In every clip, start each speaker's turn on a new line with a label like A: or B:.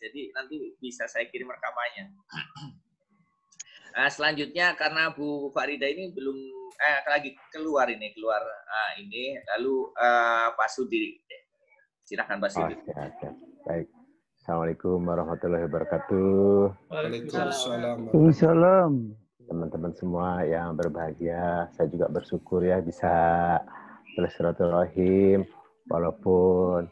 A: Jadi nanti bisa saya kirim rekamannya. Nah, selanjutnya karena Bu Farida ini belum lagi keluar ini lalu Pak Sudi. Silakan Pak Sudi.
B: Baik. Assalamualaikum warahmatullahi wabarakatuh.
C: Waalaikumsalam.
B: Teman-teman semua yang berbahagia, saya juga bersyukur ya bisa bersilaturahim walaupun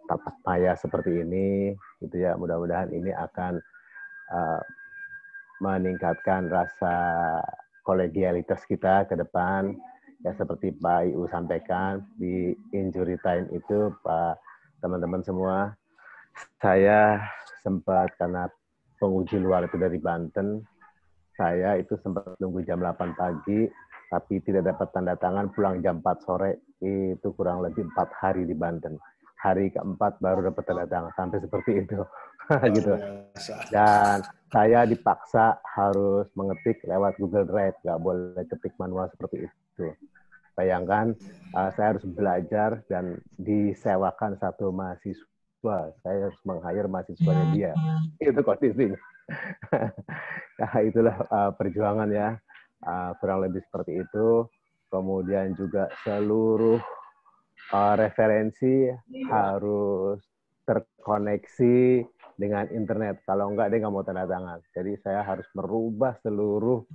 B: tatap maya seperti ini, gitu ya. Mudah-mudahan ini akan meningkatkan rasa kolegialitas kita ke depan. Ya seperti Pak Iu sampaikan di injury time itu, Pak, teman-teman semua, saya sempat karena penguji luar itu dari Banten, saya itu sempat nunggu jam 8 pagi, tapi tidak dapat tanda tangan, pulang jam 4 sore, itu kurang lebih 4 hari di Banten. Hari keempat baru dapat tanda tangan, sampai seperti itu. Gitu. Dan saya dipaksa harus mengetik lewat Google Drive, nggak boleh ketik manual seperti itu. Bayangkan, saya harus belajar dan disewakan satu mahasiswa. Saya harus meng-hire mahasiswanya dia. Itu kondisinya. Nah, itulah perjuangan ya. Kurang lebih seperti itu. Kemudian juga seluruh referensi harus terkoneksi dengan internet. Kalau enggak, dia nggak mau tanda tangan. Jadi saya harus merubah seluruh,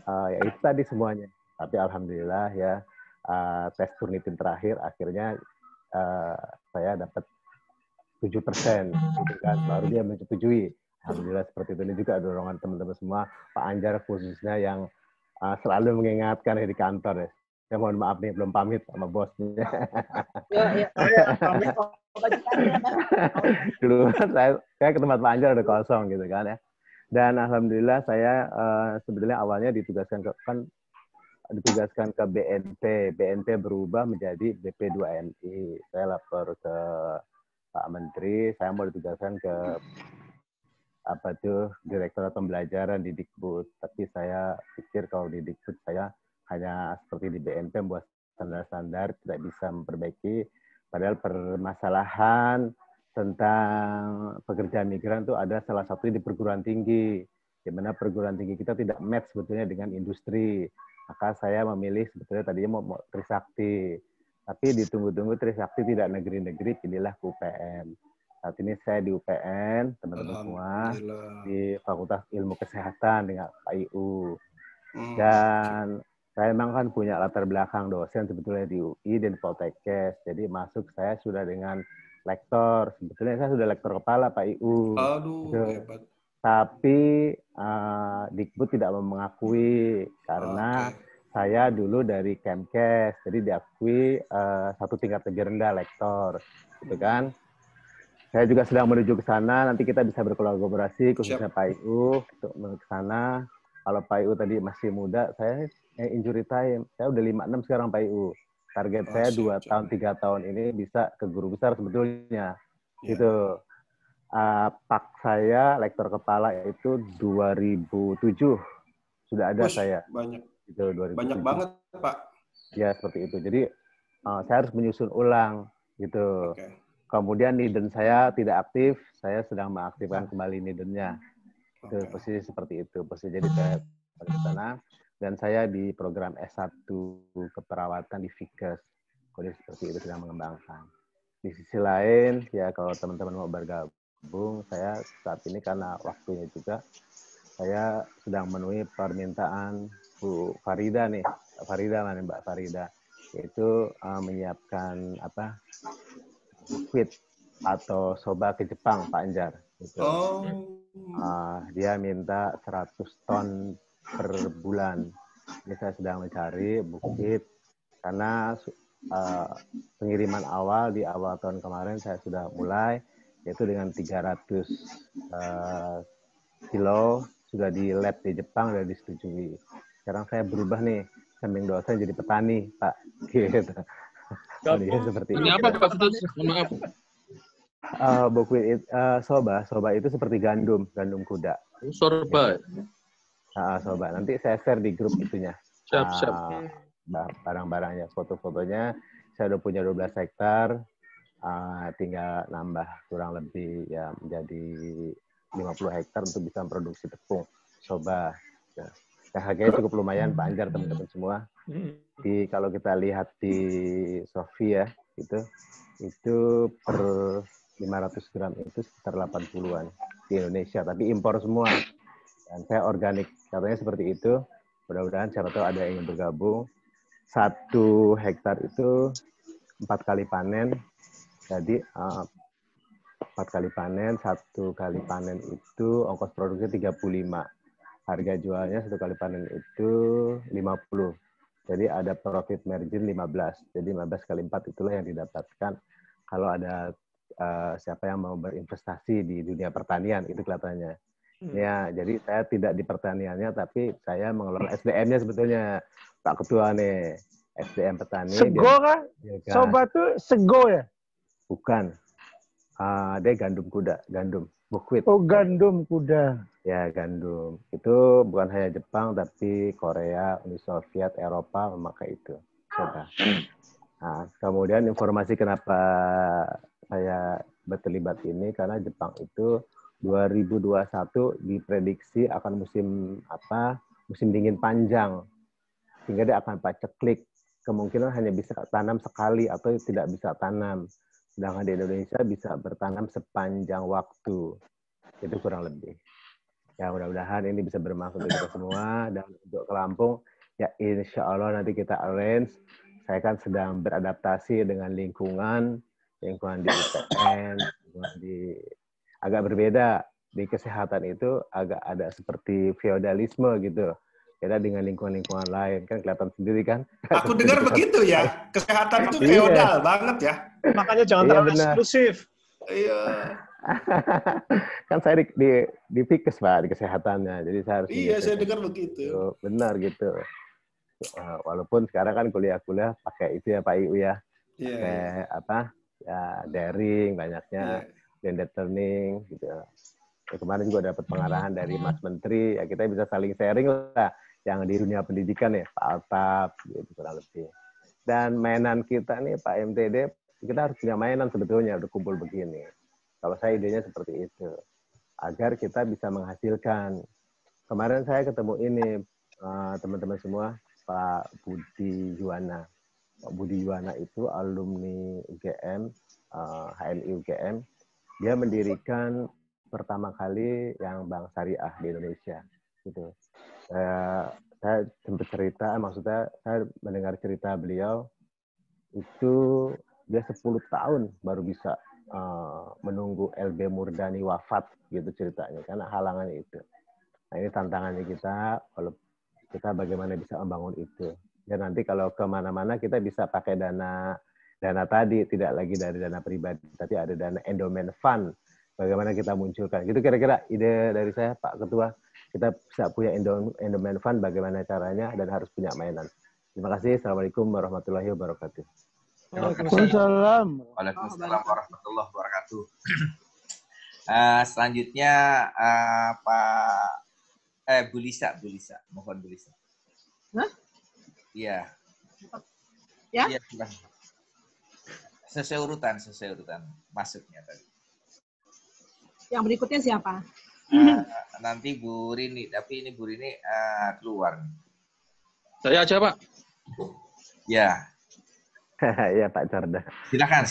B: ya itu tadi semuanya. Tapi alhamdulillah ya, tes Turnitin terakhir akhirnya saya dapat 7%, gitu kan, baru dia menyetujui. Alhamdulillah seperti itu. Ini juga dorongan teman-teman semua, Pak Anjar khususnya yang selalu mengingatkan di kantor ya. Saya mohon maaf nih, belum pamit sama bosnya.
D: Ya. Pamit kok.
B: Dulu saya ke tempat Pak Anjar udah kosong gitu kan ya. Dan alhamdulillah saya sebetulnya awalnya ditugaskan ke BNP. BNP berubah menjadi BP2MI. Saya lapor ke Pak Menteri, saya mau ditugaskan ke Direktorat Pembelajaran di Dikbud. Tapi saya pikir kalau di Dikbud saya hanya seperti di BNP membuat standar-standar, tidak bisa memperbaiki. Padahal permasalahan tentang pekerja migran itu ada salah satunya di perguruan tinggi, di mana perguruan tinggi kita tidak match sebetulnya dengan industri. Maka saya memilih sebetulnya tadinya mau Trisakti. Tapi ditunggu-tunggu Trisakti tidak negeri-negeri, pilihlah UPN. Saat ini saya di UPN, teman-teman semua, di Fakultas Ilmu Kesehatan dengan Pak IU. Dan saya memang kan punya latar belakang dosen sebetulnya di UI dan Poltekkes. Jadi masuk saya sudah dengan lektor. Sebetulnya saya sudah lektor kepala Pak IU.
E: Aduh,
B: gitu.
E: hebat.
B: Tapi Dikbud tidak mau mengakui karena saya dulu dari Kemkes, jadi diakui satu tingkat lebih rendah lektor, gitu kan? Saya juga sedang menuju ke sana. Nanti kita bisa berkolaborasi khususnya Pak IU untuk menuju ke sana. Kalau Pak IU tadi masih muda, saya injury time. Saya udah 56 sekarang Pak IU. Target saya 2 tahun 3 tahun ini bisa ke guru besar sebetulnya. Gitu. Pak saya lektor kepala itu 2007 sudah ada. Saya
E: banyak
B: itu 2007.
E: Banyak banget Pak
B: ya, seperti itu. Jadi saya harus menyusun ulang gitu. Kemudian Niden saya tidak aktif, saya sedang mengaktifkan kembali Nidennya. Itu posisi seperti itu. Posisi jadi saya di sana dan saya di program S1 keperawatan di Fikes. Kondisi seperti itu sedang mengembangkan. Di sisi lain ya, kalau teman-teman mau bergabung, saya saat ini karena waktunya juga, saya sedang memenuhi permintaan Bu Farida nih, Mbak Farida, yaitu menyiapkan bukwit atau soba ke Jepang, Pak Anjar. Gitu. Dia minta 100 ton per bulan. Ini saya sedang mencari bukwit karena pengiriman awal di awal tahun kemarin saya sudah mulai, yaitu dengan 300 kilo sudah di lab di Jepang, sudah disetujui. Sekarang saya berubah nih, samping dosen jadi petani, Pak. Gitu. Seperti
C: ini
B: itu.
C: apa Pak Sudut? Maaf.
B: Bukwit soba itu seperti gandum kuda.
C: Sorba.
B: Soba. Nanti saya share di grup itunya.
C: Siap.
B: Barang-barangnya, foto-fotonya. Saya udah punya 12 hektar. tinggal nambah kurang lebih ya menjadi 50 hektar untuk bisa memproduksi tepung soba. Nah, harganya cukup lumayan Pak Anjar, teman-teman semua. Jadi kalau kita lihat di Sofi ya, itu per 500 gram itu sekitar 80-an di Indonesia, tapi impor semua. Dan saya organik, katanya seperti itu. Mudah-mudahan siapa tahu ada yang ingin bergabung. 1 hektar itu 4 kali panen. Jadi 4 kali panen, 1 kali panen itu ongkos produksi 35. Harga jualnya 1 kali panen itu 50. Jadi ada profit margin 15. Jadi 15 kali 4 itulah yang didapatkan kalau ada siapa yang mau berinvestasi di dunia pertanian, itu kelihatannya. Ya, jadi saya tidak di pertaniannya, tapi saya mengelola SDM-nya sebetulnya, Pak Ketua nih. SDM petani.
D: Sego kan? Soba tuh sego ya?
B: Bukan. Dia gandum kuda, gandum, bukwit.
D: Oh, gandum kuda.
B: Ya, gandum. Itu bukan hanya Jepang, tapi Korea, Uni Soviet, Eropa memakai itu. Coba. Nah, kemudian informasi kenapa saya berterlibat ini, karena Jepang itu 2021 diprediksi akan musim dingin panjang. Sehingga dia akan paceklik. Kemungkinan hanya bisa tanam sekali atau tidak bisa tanam. Sedangkan di Indonesia bisa bertanam sepanjang waktu. Itu kurang lebih. Ya mudah-mudahan ini bisa bermanfaat untuk kita semua. Dan untuk ke Lampung, ya insya Allah nanti kita arrange. Saya kan sedang beradaptasi dengan lingkungan di UPN, agak berbeda. Di kesehatan itu agak ada seperti feodalisme gitu. Beda dengan lingkungan-lingkungan lain, kan kelihatan sendiri kan.
E: Aku dengar begitu ya, kesehatan itu feodal banget ya.
D: Makanya jangan terlalu eksklusif.
E: Iya.
B: Kan saya di Fikes Pak, di kesehatannya, jadi saya harus.
E: Iya, saya dengar begitu.
B: Benar gitu. Walaupun sekarang kan kuliah pakai itu ya Pak Iu ya, pakai ya daring banyaknya, blended learning gitu. Ya, kemarin juga dapat pengarahan dari Mas Menteri, ya kita bisa saling sharing lah yang di dunia pendidikan ya, Pak Altaf, gitu kurang lebih. Dan mainan kita nih Pak MTD, kita harus punya mainan sebetulnya udah kumpul begini. Kalau saya idenya seperti itu, agar kita bisa menghasilkan. Kemarin saya ketemu ini teman-teman semua, Pak Budi Yuwana. Pak Budi Yuwana itu alumni UGM, HMI UGM. Dia mendirikan pertama kali yang bank syariah di Indonesia. Gitu. Saya sempat cerita, maksudnya saya mendengar cerita beliau, itu dia 10 tahun baru bisa menunggu LB Murdani wafat, gitu ceritanya, karena halangannya itu. Nah ini tantangannya kita, kalau kita bagaimana bisa membangun itu. Dan nanti kalau kemana-mana kita bisa pakai dana tadi, tidak lagi dari dana pribadi, tapi ada dana endowment fund. Bagaimana kita munculkan. Gitu kira-kira ide dari saya, Pak Ketua. Kita bisa punya endowment fund, bagaimana caranya, dan harus punya mainan. Terima kasih. Assalamualaikum warahmatullahi wabarakatuh.
D: Waalaikumsalam.
A: Waalaikumsalam warahmatullahi wabarakatuh. Selanjutnya Pak Bu Lisa. Mohon Bu Lisa.
F: Hah?
A: Iya.
F: Ya?
A: Iya, sesuai urutan masuknya tadi.
F: Yang berikutnya siapa?
A: Nanti Bu Rini, tapi ini Bu Rini keluar.
C: Saya aja, Pak.
A: Ya.
B: Ya, Pak Carda.
A: Silakan.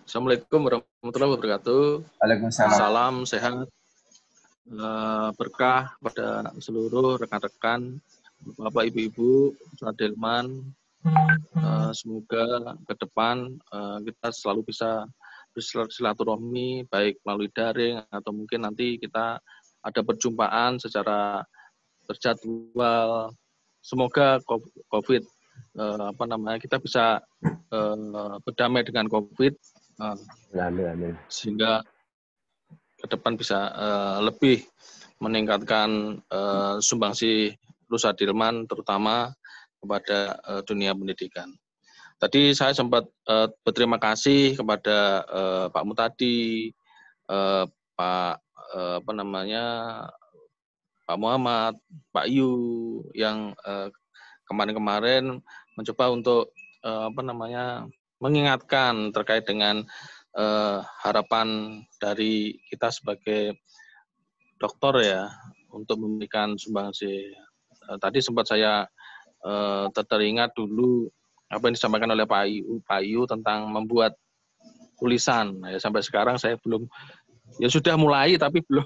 C: Assalamualaikum warahmatullahi wabarakatuh.
A: Waalaikumsalam.
C: Salam sehat, berkah pada seluruh rekan-rekan, Bapak, Ibu-ibu, Ustaz Delman. Semoga ke depan kita selalu bisa bersilaturahmi, baik melalui daring atau mungkin nanti kita ada perjumpaan secara terjadwal. Semoga COVID kita bisa berdamai dengan COVID, sehingga ke depan bisa lebih meningkatkan sumbangsi Nusa Delman, terutama kepada dunia pendidikan. Tadi saya sempat berterima kasih kepada Pak Mutadi, Pak Muhammad, Pak Yu yang kemarin-kemarin mencoba untuk mengingatkan terkait dengan harapan dari kita sebagai dokter ya untuk memberikan sumbangsi. Tadi sempat saya teringat dulu apa yang disampaikan oleh Pak Iyu tentang membuat tulisan. Ya, sampai sekarang saya belum, ya sudah mulai tapi belum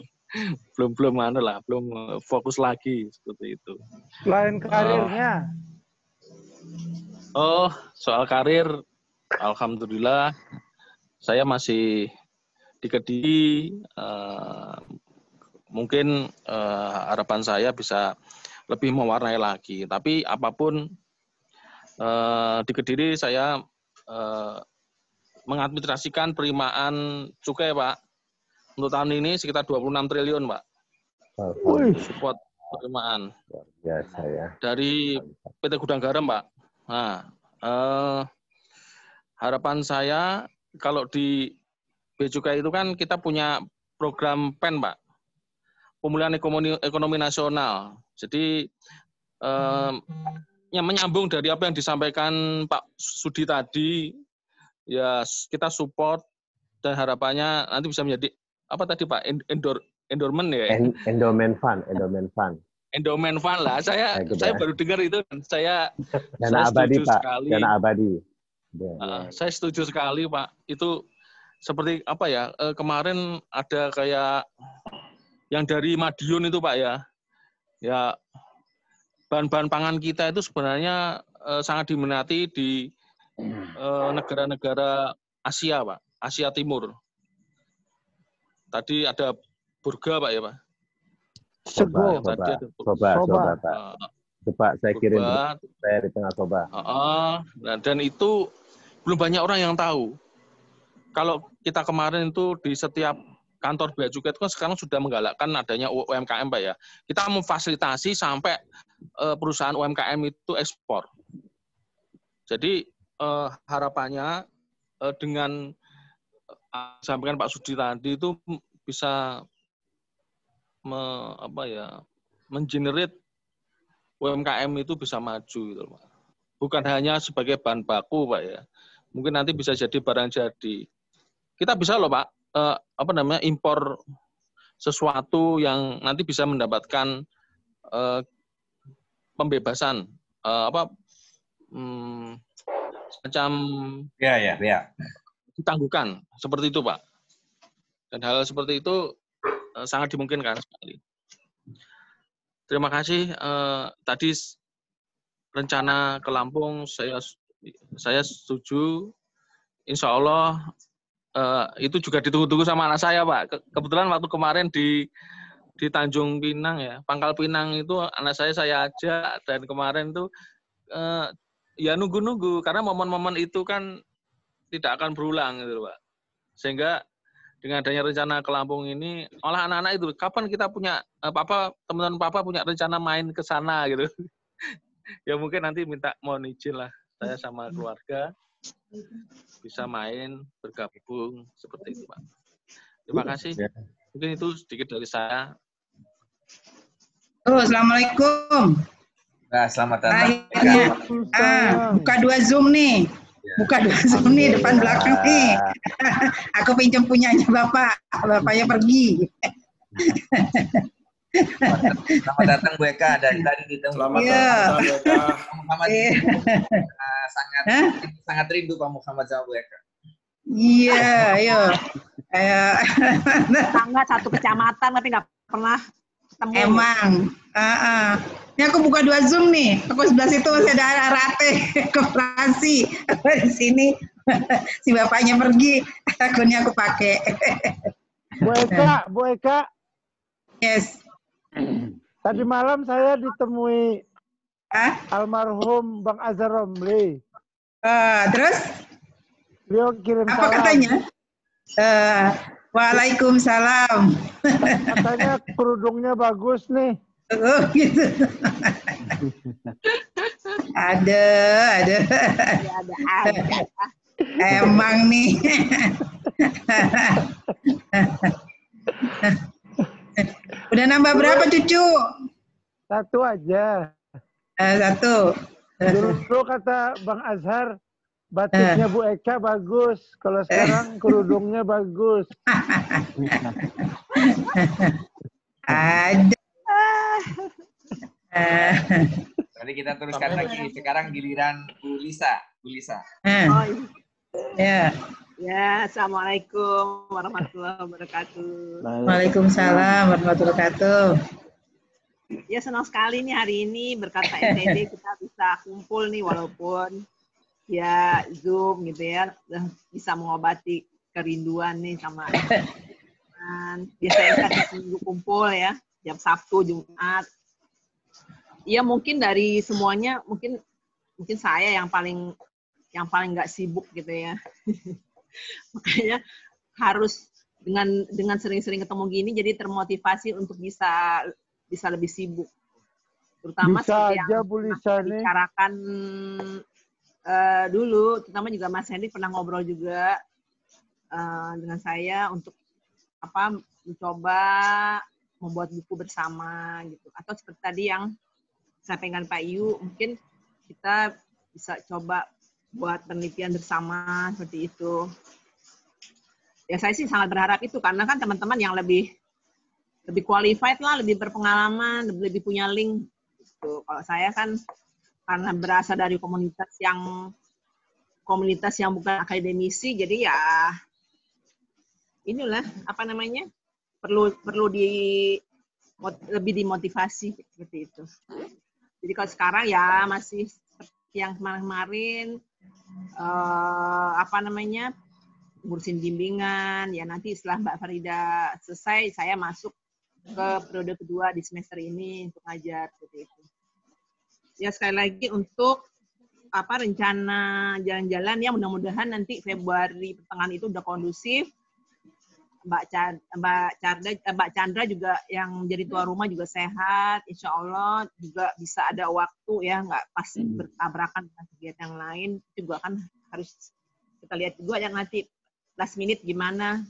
C: fokus lagi seperti itu.
D: Selain karirnya.
C: Soal karir, alhamdulillah saya masih di Kediri. Mungkin harapan saya bisa lebih mewarnai lagi. Tapi apapun di Kediri saya mengadministrasikan penerimaan cukai, Pak. Untuk tahun ini sekitar 26 triliun, Pak. Support penerimaan.
B: Biasa ya.
C: Dari PT Gudang Garam, Pak. Nah, harapan saya kalau di Bea Cukai itu kan kita punya program PEN, Pak. Pemulihan ekonomi nasional. Jadi yang menyambung dari apa yang disampaikan Pak Sudi tadi, ya kita support dan harapannya nanti bisa menjadi apa tadi Pak, endorment ya?
B: Endowment fund.
C: Endowment fund lah. Saya baru dengar itu dan saya
B: dana abadi
C: setuju
B: Pak.
C: Sekali.
B: Dana abadi.
C: Saya setuju sekali Pak. Itu seperti apa ya? Kemarin ada kayak yang dari Madiun itu Pak ya. Ya bahan-bahan pangan kita itu sebenarnya sangat diminati di negara-negara Asia Pak, Asia Timur. Tadi ada burga Pak ya Pak.
B: Soba Pak. Itu Pak saya kirim saya di tengah Soba.
C: Dan itu belum banyak orang yang tahu. Kalau kita kemarin itu di setiap kantor Bea Cukai itu kan sekarang sudah menggalakkan adanya UMKM Pak ya. Kita memfasilitasi sampai perusahaan UMKM itu ekspor. Jadi harapannya dengan sampaikan Pak Sudi tadi itu bisa mengenerate UMKM itu bisa maju gitu, Pak. Bukan hanya sebagai bahan baku Pak ya. Mungkin nanti bisa jadi barang jadi. Kita bisa loh Pak impor sesuatu yang nanti bisa mendapatkan pembebasan semacam ditangguhkan seperti itu Pak. Dan hal seperti itu sangat dimungkinkan sekali. Terima kasih. Tadi rencana ke Lampung saya setuju. Insya Allah itu juga ditunggu-tunggu sama anak saya Pak. Kebetulan waktu kemarin di Tanjung Pinang ya, Pangkal Pinang itu anak saya ajak dan kemarin itu ya nunggu-nunggu karena momen-momen itu kan tidak akan berulang gitu Pak. Sehingga dengan adanya rencana ke Lampung ini, malah anak-anak itu kapan kita punya teman-teman papa punya rencana main ke sana gitu. Ya mungkin nanti mohon izin lah saya sama keluarga bisa main bergabung seperti itu Pak. Terima kasih. Mungkin itu sedikit dari saya.
F: Assalamualaikum.
A: Nah, selamat datang.
F: Buka 2 Zoom nih. Buka 2 Zoom nih depan belakang nih. Aku pinjam punyanya Bapak. Bapaknya pergi.
A: Selamat datang Bu Eka, dari tadi ditunggu.
E: Selamat datang Bu Eka.
A: Muhammad sangat rindu Pak Muhammad sama Bu Eka.
F: Iya, ayo.
G: Tangga satu kecamatan tapi nggak pernah ketemu.
F: Emang. Ini aku buka 2 Zoom nih. Aku sebelah situ masih ada Rate Koperasi. Di sini si bapaknya pergi, akunnya aku pakai.
D: Bu Eka.
F: Yes.
D: Tadi malam saya ditemui almarhum Bang Azhar Romli.
F: Terus?
D: Beliau kirim
F: apa
D: salam.
F: Katanya? Waalaikumsalam.
D: Katanya kerudungnya bagus nih.
F: Oh, gitu. Ada. Emang nih. Udah nambah berapa cucu?
D: 1 aja.
F: 1.
D: Dulu kata Bang Azhar, batiknya Bu Eka bagus. Kalau sekarang kerudungnya bagus.
F: Ada.
A: Tadi kita teruskan lagi. Sekarang giliran Bu Lisa. Bu Lisa.
G: Oh,
F: Ya.
G: ya, Assalamualaikum warahmatullahi wabarakatuh.
F: Waalaikumsalam warahmatullahi wabarakatuh.
G: Ya, senang sekali nih hari ini berkat PNTD kita bisa kumpul nih walaupun ya Zoom gitu ya, bisa mengobati kerinduan nih sama biasanya kita seminggu kumpul ya, jam Sabtu, Jumat. Ya mungkin dari semuanya mungkin saya yang paling nggak sibuk gitu ya. Makanya harus dengan sering-sering ketemu gini jadi termotivasi untuk bisa lebih sibuk. Terutama
D: Bisa
G: seperti
D: aja,
G: yang
D: Bu Lisa nih.
G: bicarakan dulu, terutama juga Mas Henry pernah ngobrol juga dengan saya untuk mencoba membuat buku bersama gitu. Atau seperti tadi yang sampaikan Pak Yu, mungkin kita bisa coba buat penelitian bersama seperti itu. Ya saya sih sangat berharap itu karena kan teman-teman yang lebih qualified lah, lebih berpengalaman, lebih punya link. Gitu. Kalau saya kan karena berasal dari komunitas yang bukan akademisi, jadi ya inilah perlu lebih dimotivasi seperti itu. Jadi kalau sekarang ya masih seperti yang kemarin ngurusin bimbingan, ya nanti setelah Mbak Farida selesai, saya masuk ke periode kedua di semester ini untuk ngajar seperti itu. Ya sekali lagi untuk rencana jalan-jalan ya mudah-mudahan nanti Februari pertengahan itu udah kondusif. Mbak Chandra juga yang menjadi tuan rumah juga sehat, insya Allah juga bisa ada waktu ya nggak pas bertabrakan dengan kegiatan yang lain, juga kan harus kita lihat juga yang nanti last minute gimana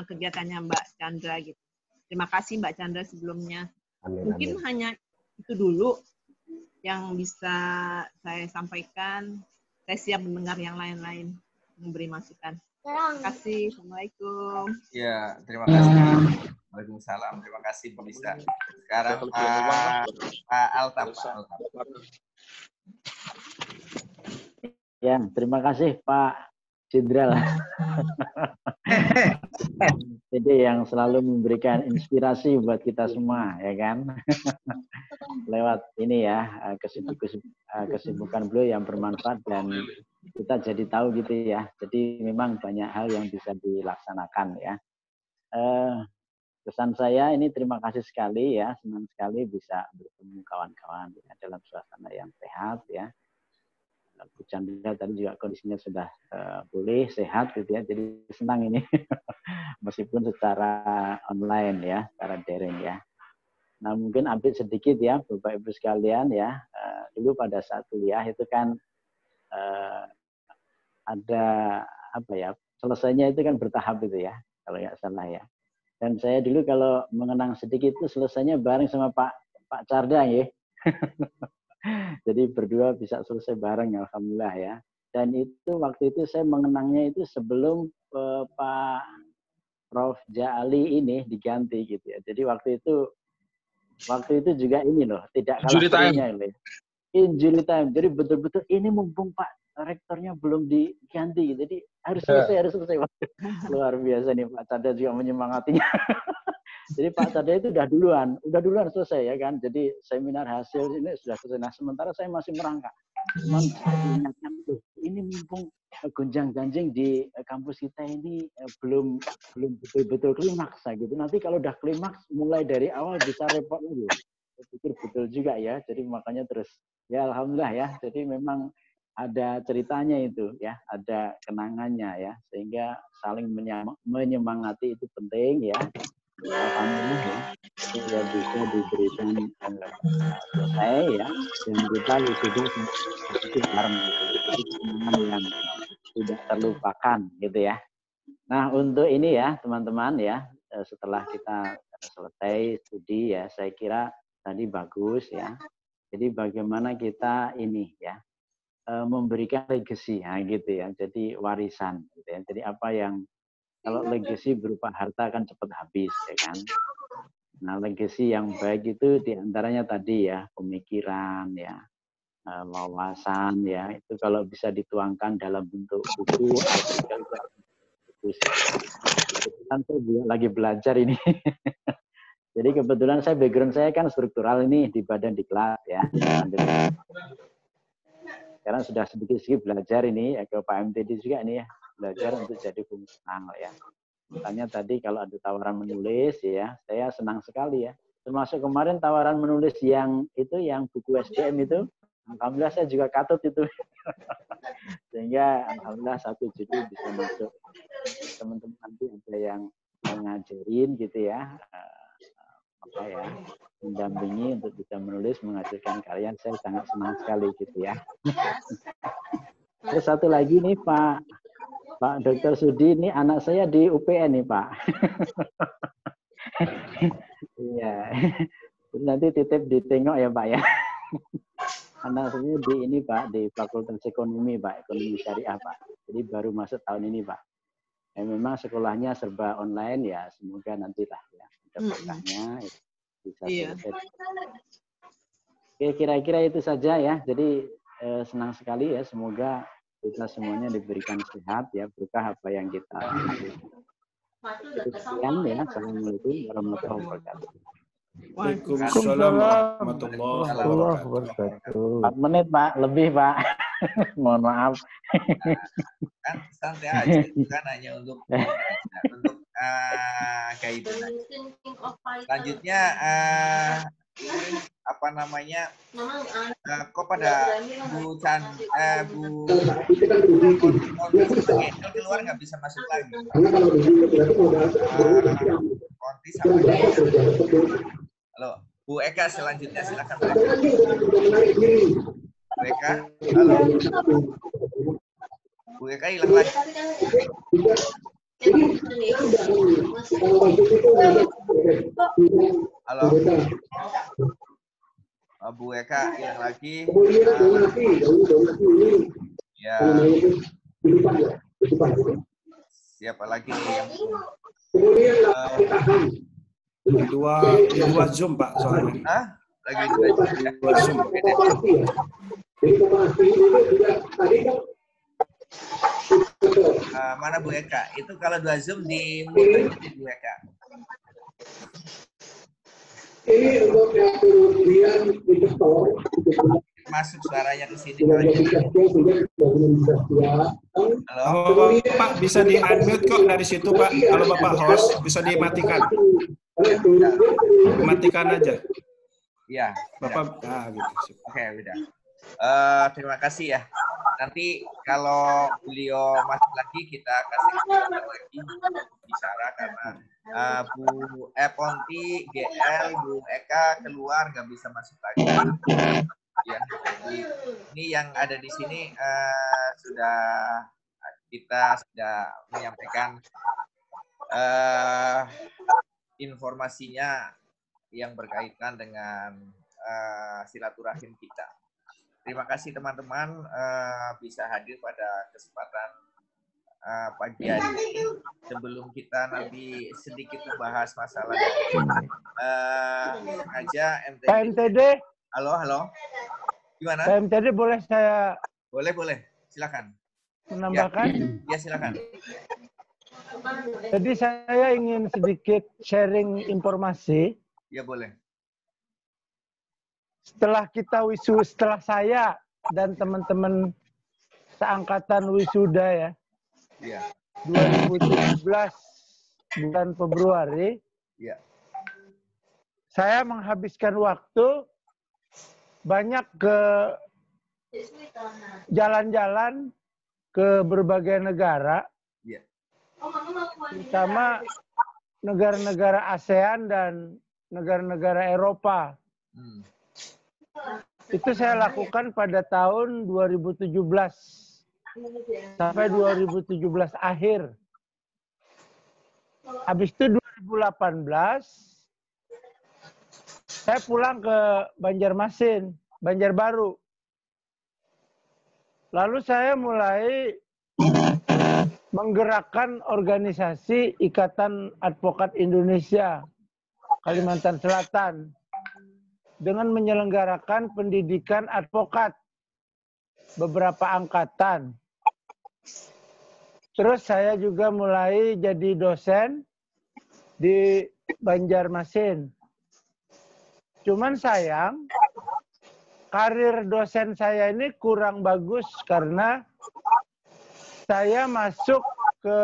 G: kegiatannya Mbak Chandra gitu. Terima kasih Mbak Chandra sebelumnya. Mungkin hanya itu dulu yang bisa saya sampaikan. Saya siap mendengar yang lain-lain, memberi masukan. Terima kasih. Assalamualaikum.
A: Ya, terima kasih. Waalaikumsalam. Terima kasih Bu Lisa. Sekarang Alta.
H: Ya, terima kasih Pak Jenderal. Jadi yang selalu memberikan inspirasi buat kita semua, ya kan? Lewat ini ya, kesibukan beliau yang bermanfaat dan kita jadi tahu gitu ya. Jadi memang banyak hal yang bisa dilaksanakan ya. Pesan saya ini terima kasih sekali ya, senang sekali bisa bertemu kawan-kawan ya, dalam suasana yang sehat ya. Bu Chandra tadi juga kondisinya sudah pulih, sehat gitu ya. Jadi senang ini meskipun secara online ya, secara daring ya. Nah mungkin update sedikit ya Bapak Ibu sekalian ya. Dulu pada saat kuliah itu kan ada selesainya itu kan bertahap itu ya, kalau nggak salah ya. Dan saya dulu kalau mengenang sedikit itu selesainya bareng sama Pak Chandra ya. Jadi berdua bisa selesai bareng, alhamdulillah ya. Dan itu waktu itu saya mengenangnya itu sebelum Pak Prof. Jali ini diganti gitu ya. Jadi waktu itu juga ini loh, tidak kalah serunya ini. Injury time. Jadi betul-betul ini mumpung Pak rektornya belum diganti, jadi harus selesai. Luar biasa nih Pak Chandra juga menyemangatinya. Jadi Pak Chandra itu udah duluan selesai ya kan. Jadi seminar hasil ini sudah selesai. Nah sementara saya masih merangkak. Cuman diingatkan tuh, ini mumpung gonjang-ganjing di kampus kita ini belum betul-betul klimaks gitu. Nanti kalau udah klimaks mulai dari awal bisa repot lagi. Saya pikir betul juga ya. Jadi makanya terus ya alhamdulillah ya. Jadi memang ada ceritanya itu ya, ada kenangannya ya, sehingga saling menyemangati itu penting ya. Alhamdulillah ya, sudah bisa diberikan selesai ya, dan kita sudah itu bareng gitu. Jadi kenangan yang tidak terlupakan gitu ya. Nah untuk ini ya teman-teman ya, setelah kita selesai studi ya, saya kira tadi bagus ya. Jadi bagaimana kita ini ya, memberikan legacy, nah, gitu ya. Jadi warisan, gitu ya. Jadi apa yang kalau legacy berupa harta kan cepat habis, ya kan. Nah, legacy yang baik itu diantaranya tadi ya, pemikiran, ya, wawasan, ya, itu kalau bisa dituangkan dalam bentuk buku atau bagus. Kebetulan saya juga lagi belajar ini. Jadi kebetulan saya background saya kan struktural ini di badan diklat ya. Sekarang sudah sedikit-sedikit belajar ini ya, ke Pak MTD juga ini ya, belajar untuk jadi fungsional ya. Makanya tadi kalau ada tawaran menulis ya, saya senang sekali ya. Termasuk kemarin tawaran menulis yang itu, yang buku SDM itu, alhamdulillah saya juga katut itu. Sehingga alhamdulillah satu judul bisa masuk. Teman-teman nanti ada yang ngajarin gitu ya, apa ya, mendampingi untuk bisa menulis, menghasilkan karya, saya sangat senang sekali gitu ya. Terus satu lagi nih Pak Dr. Sudi, ini anak saya di UPN nih Pak. Iya. Nanti titip ditengok ya Pak ya. Anak saya di ini Pak, di Fakultas Ekonomi Pak, Ekonomi Syariah Pak. Jadi baru masuk tahun ini Pak. Ya, memang sekolahnya serba online ya, semoga nantilah ya ada berkahnya bisa selesai. Oke, kira-kira itu saja ya. Jadi senang sekali ya, semoga kita semuanya diberikan sehat ya, berkah apa yang kita sekian ya. Assalamualaikum warahmatullahi wabarakatuh.
E: Waalaikumsalam warahmatullahi wabarakatuh.
H: 4 menit Pak, lebih Pak. Mohon maaf.
A: Kan santai aja, itu kan hanya untuk guidance. Selanjutnya apa namanya, kok pada Bu keluar nggak bisa masuk lagi. Konti sama halo Bu Eka, selanjutnya silakan. Bu Eka, halo. Bu Eka hilang lagi. Halo. Bu Eka hilang lagi. Ya. Siapa lagi yang
E: dua Zoom Pak soalnya.
A: Lagi
E: dua Zoom.
A: Mana Bu Eka? Itu kalau 2 Zoom di mute Bu Eka.
I: Ini untuk yang kemudian
A: masuk suaranya ke sini.
E: Halo. Pak bisa di unmute kok dari situ Pak. Kalau Bapak host bisa dimatikan. Matikan aja.
A: Iya.
E: Bapak, gitu.
A: Oke, udah. Terima kasih ya. Nanti kalau beliau masuk lagi kita kasih lagi bicara karena Bu Ponti, GL, Bu Eka keluar nggak bisa masuk lagi. Ya, ini yang ada di sini kita sudah menyampaikan informasinya yang berkaitan dengan silaturahim kita. Terima kasih teman-teman bisa hadir pada kesempatan pagi hari ini. Sebelum kita nanti sedikit membahas masalah aja
D: MTD.
A: Halo. Gimana?
D: MTD boleh saya?
A: Boleh. Silakan.
D: Menambahkan?
A: Ya silakan.
D: Jadi saya ingin sedikit sharing informasi.
A: Ya boleh.
D: Setelah saya dan teman-teman seangkatan wisuda ya, 2017 bulan Februari, saya menghabiskan waktu banyak ke jalan-jalan ke berbagai negara, terutama negara-negara ASEAN dan negara-negara Eropa. Itu saya lakukan pada tahun 2017 sampai 2017 akhir. Habis itu 2018 saya pulang ke Banjarmasin, Banjarbaru. Lalu saya mulai menggerakkan organisasi Ikatan Advokat Indonesia Kalimantan Selatan dengan menyelenggarakan pendidikan advokat beberapa angkatan. Terus saya juga mulai jadi dosen di Banjarmasin. Cuman sayang, karir dosen saya ini kurang bagus karena saya masuk ke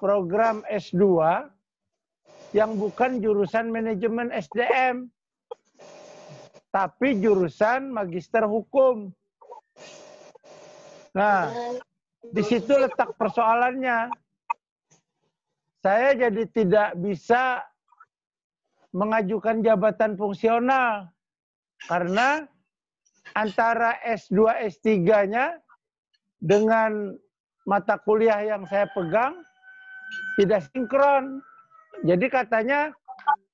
D: program S2 yang bukan jurusan manajemen SDM, tapi jurusan magister hukum. Nah, di situ letak persoalannya. Saya jadi tidak bisa mengajukan jabatan fungsional karena antara S2, S3-nya dengan mata kuliah yang saya pegang tidak sinkron. Jadi katanya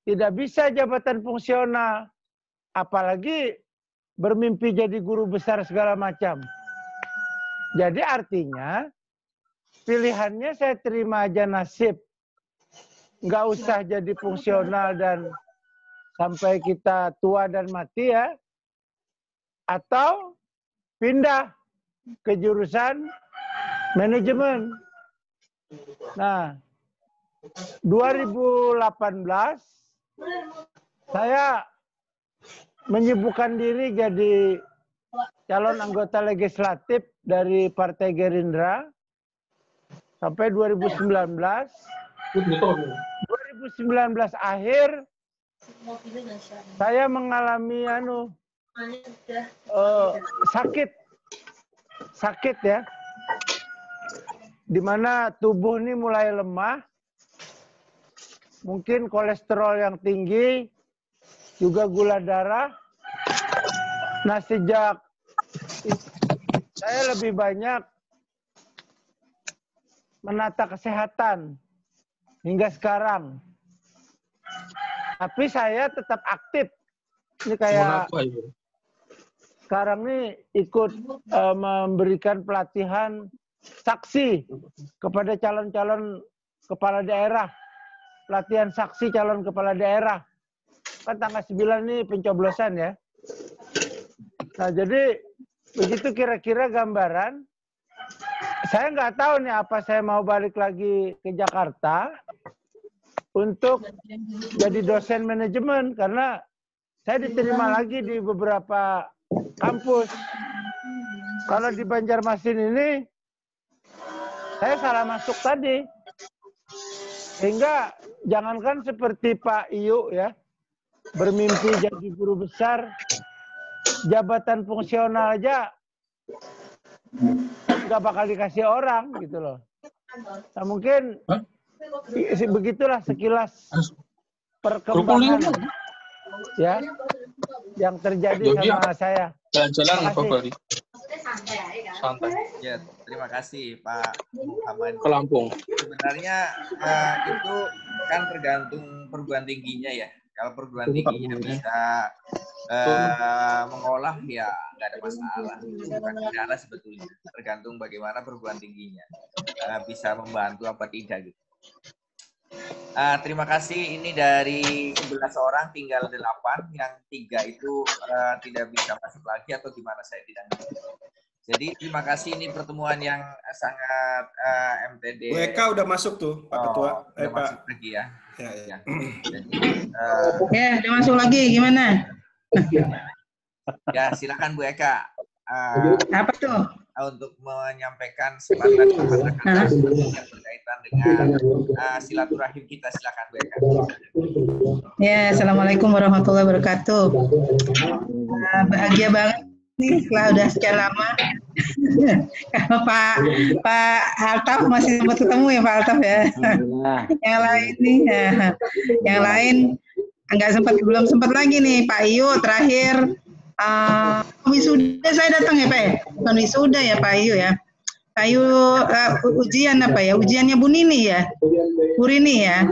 D: tidak bisa jabatan fungsional, apalagi bermimpi jadi guru besar segala macam. Jadi artinya pilihannya saya terima aja nasib. Nggak usah jadi fungsional dan sampai kita tua dan mati ya. Atau pindah ke jurusan manajemen. Nah, 2018 saya menyibukkan diri jadi calon anggota legislatif dari Partai Gerindra sampai 2019. 2019 akhir saya mengalami sakit ya, di mana tubuh ini mulai lemah, mungkin kolesterol yang tinggi, juga gula darah. Nah, sejak saya lebih banyak menata kesehatan hingga sekarang. Tapi saya tetap aktif. Ini kayak sekarang nih ikut memberikan pelatihan saksi kepada calon-calon kepala daerah. Pelatihan saksi calon kepala daerah. Kan tanggal 9 ini pencoblosan ya. Nah, jadi begitu kira-kira gambaran. Saya nggak tahu nih apa saya mau balik lagi ke Jakarta untuk jadi dosen manajemen karena saya diterima lagi di beberapa kampus. Kalau di Banjarmasin ini saya salah masuk tadi. Sehingga jangankan seperti Pak Iyu ya, bermimpi jadi guru besar, jabatan fungsional aja nggak bakal dikasih orang gitu loh. Nah, mungkin begitulah sekilas perkembangan ya yang terjadi sama saya.
C: Jalan-jalan apa Bali? Santai.
A: Ya, terima kasih Pak Muhammad.
C: Ke Lampung.
A: Sebenarnya itu kan tergantung perguruan tingginya ya. Kalau perguruan tingginya bisa mengolah ya nggak ada masalah. Itu bukan kendala sebetulnya. Tergantung bagaimana perguruan tingginya bisa membantu apa tidak gitu. Terima kasih. Ini dari 11 orang tinggal 8, yang 3 itu tidak bisa masuk lagi atau gimana saya tidak ngerti. Jadi terima kasih, ini pertemuan yang sangat MTD.
E: WK udah masuk tuh Pak Ketua.
A: Udah masuk lagi ya.
E: Ya.
A: Jadi,
F: udah masuk lagi gimana?
A: Ya silakan Bu Eka.
F: Apa tuh?
A: Untuk menyampaikan sepatah kata-kata yang berkaitan dengan silaturahim kita, silakan Bu Eka.
F: Ya, assalamualaikum warahmatullahi wabarakatuh. Bahagia banget nih setelah udah sekian lama. Kalau Pak Altaf masih sempat ketemu ya Pak Altaf ya. Yang lain nih, yang lain belum sempat lagi nih Pak Iyu terakhir. Wisuda saya datang ya Pak ya? Bukan wisuda ya Pak Iyu ya. Pak Iyu ujian apa ya? Ujiannya Bu Nini ya? Bu Rini ya?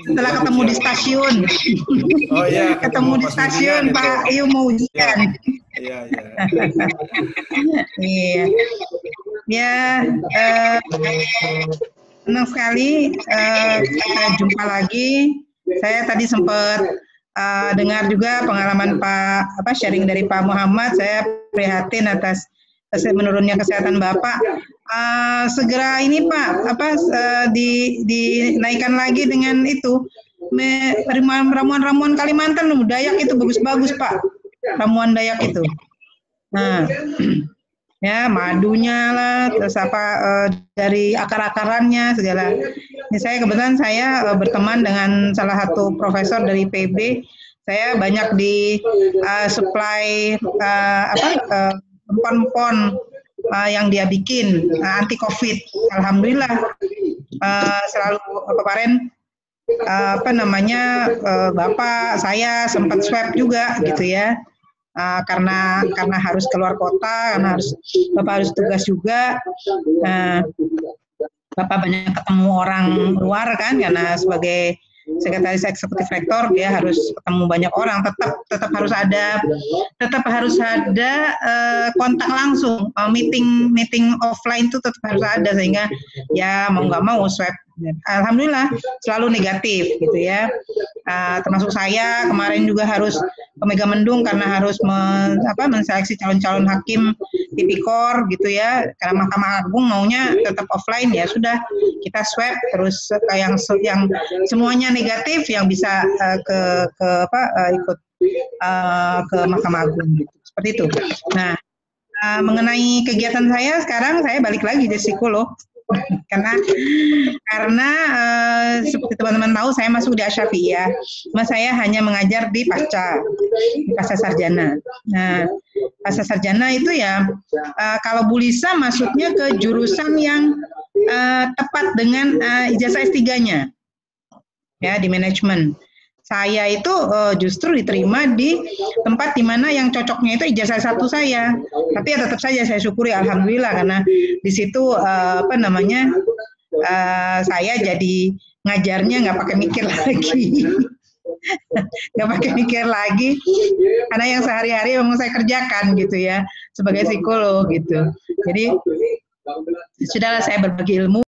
F: setelah ketemu di stasiun.
E: Oh iya,
F: ketemu di stasiun Pak Iu mau ujian.
E: Iya.
F: Iya. Ya, senang sekali kita jumpa lagi. Saya tadi sempat dengar juga pengalaman sharing dari Pak Muhammad. Saya prihatin atas menurunnya kesehatan Bapak. Segera ini Pak, dinaikkan lagi dengan itu ramuan-ramuan Kalimantan, Dayak itu bagus-bagus Pak, ramuan Dayak itu. Nah, ya madunya lah, terus dari akar-akarannya segala. Ini saya kebetulan berteman dengan salah satu profesor dari PB. Saya banyak di supply pon yang dia bikin anti COVID. Alhamdulillah selalu kemarin Bapak saya sempat swab juga gitu ya. Karena harus keluar kota, karena Bapak harus tugas juga. Bapak banyak ketemu orang luar kan, karena sebagai Sekretaris Eksekutif Rektor dia harus ketemu banyak orang. Tetap harus ada kontak langsung. Meeting offline itu tetap harus ada, sehingga ya mau nggak mau swab. Alhamdulillah selalu negatif gitu ya. Termasuk saya kemarin juga harus ke Megamendung karena harus menseleksi calon-calon hakim tipikor gitu ya. Karena Mahkamah Agung maunya tetap offline, ya sudah kita swab terus yang semuanya negatif yang bisa ikut ke Mahkamah Agung gitu. Seperti itu. Nah, mengenai kegiatan saya sekarang, saya balik lagi di psikolog. karena seperti teman-teman tahu, saya masuk di Asy-Syafi'iyah, saya hanya mengajar di pasca sarjana. Nah, pasca sarjana itu ya kalau Bu Lisa masuknya ke jurusan yang tepat dengan ijazah S3-nya ya, di manajemen. Saya itu justru diterima di tempat di mana yang cocoknya itu ijazah S1 saya. Tapi ya tetap saja saya syukuri, alhamdulillah, karena di situ saya jadi ngajarnya nggak pakai mikir lagi. Nggak pakai mikir lagi, karena yang sehari-hari memang saya kerjakan gitu ya, sebagai psikolog gitu. Jadi sudahlah saya berbagi ilmu.